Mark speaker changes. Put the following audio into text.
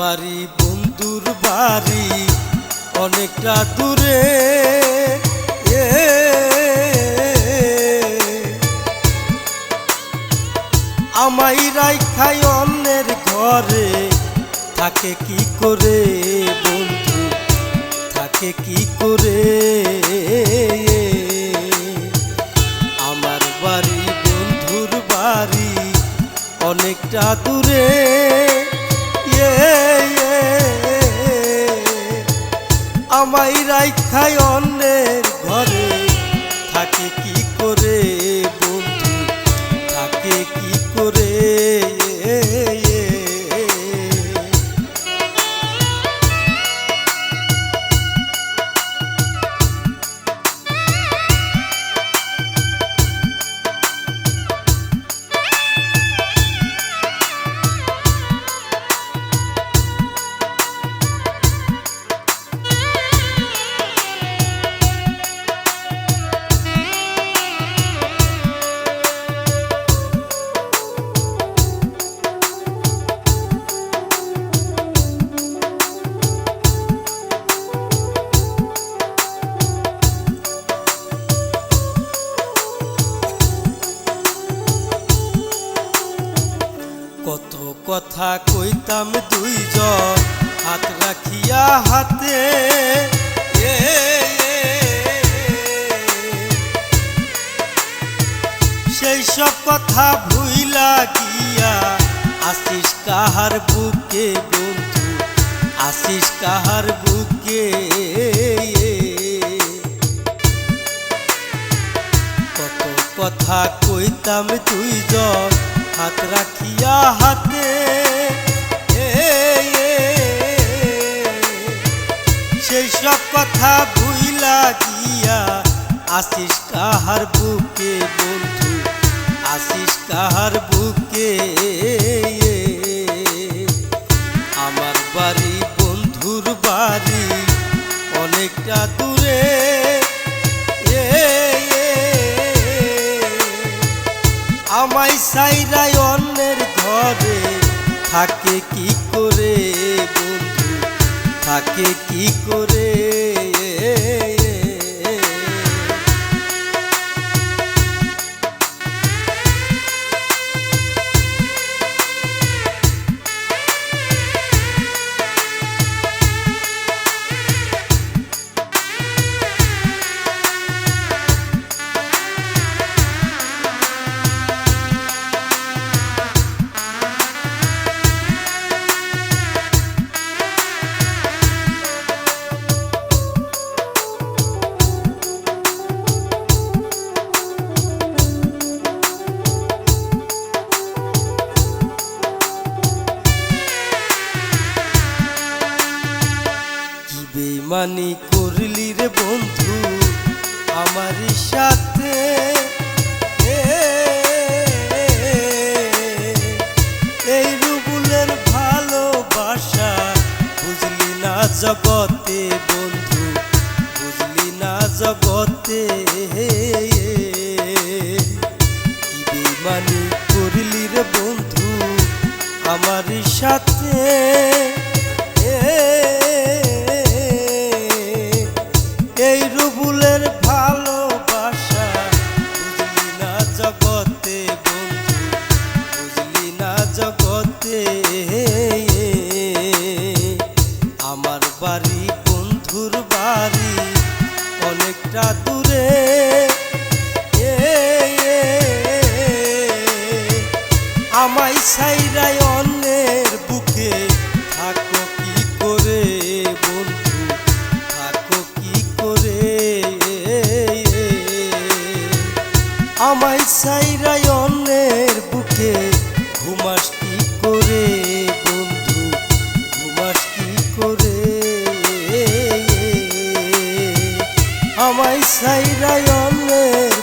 Speaker 1: আমারই বন্ধুর বাড়ি অনেকটা দূরে, আমায় রাইখাই অন্যের ঘরে থাকে কি করে বন্ধু, থাকে কি করে। আমার বাড়ি বন্ধুর বাড়ি অনেকটা দূরে, আমায় রাইখাই অন্যের ঘরে থাকে কি করে বন্ধু, থাকে কি করে। কত কথা কইতাম দুইজন হাত রাখিয়া হাতে, সেই সব কথা ভুইলা গিয়া আসিস কাহার বুকে বন্ধু, আসিস কাহার বুকে। কত কথা কইতাম দুইজন হাত রাখিয়া হাতে, সেই সব কথা ভুইলা গিয়া আসিস কাহার বুকে বন্ধু, আসিস কাহার বুকে। আমার বাড়ি বন্ধুর বাড়ি অনেকটা দূরে, আমায় সাইরাই অন্যের ঘরে থাকে কি করে বন্ধু, থাকে কি করে। বেইমানি করলি রে বন্ধু আমার সাথে, এই রুবুলের ভালোবাসা বুঝলি না জগতে বন্ধু, বুঝলি না জগতে। কি বেইমানি করলি রে বন্ধু আমার সাথে, এই রুবুলের ভালোবাসা বুঝলি না জগতে বন্ধু, বুঝলি না জগতে। আমার বাড়ি বন্ধুর বাড়ি অনেকটা দূরে, আমায় সাইরাই অন্যের বুকে থাকো কি করে বন্ধু, থাকো কি করে। আমায় সাইরাই অন্যের বুকে ঘুমাস কি করে বন্ধু, ঘুমাস কি করে। আমায় সাইরাই অন্যের